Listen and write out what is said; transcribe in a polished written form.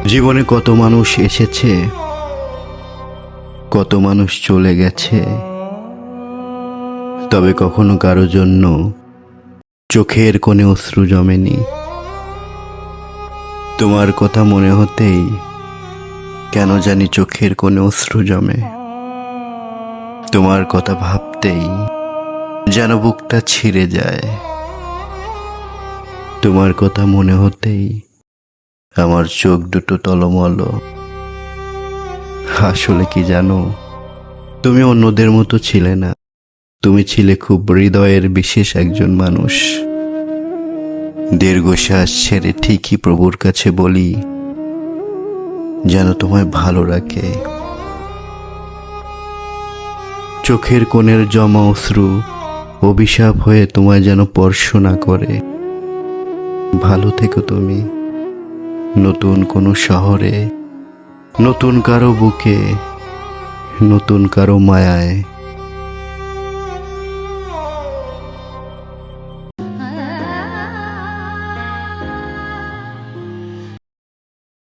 জীবনে কত মানুষ এসেছে, কত মানুষ চলে গেছে, তবে কখনো কারো জন্য চোখের কোণে অশ্রু জমেনি। তোমার কথা মনে হতেই কেন জানি চোখের কোণে অশ্রু জমে। তোমার কথা ভাবতেই যেন বুকটা ছিঁড়ে যায়। তোমার কথা মনে হতেই আমার চোখ দুটো টলমল। আসলে কি জানো, তুমি অন্যদের মতো ছিলে না। তুমি ছিলে খুব হৃদয়ের বিশেষ একজন মানুষ। দীর্ঘশ্বাস ছেড়ে ঠিকই প্রভুর কাছে বলি, যেন তোমায় ভালো রাখে। চোখের কোণের জমা অশ্রু অভিশাপ হয়ে তোমায় যেন স্পর্শ না করে। ভালো থেকো তুমি, নতুন কোনো শহরে, নতুন কারো বুকে, নতুন কারো মায়ায়।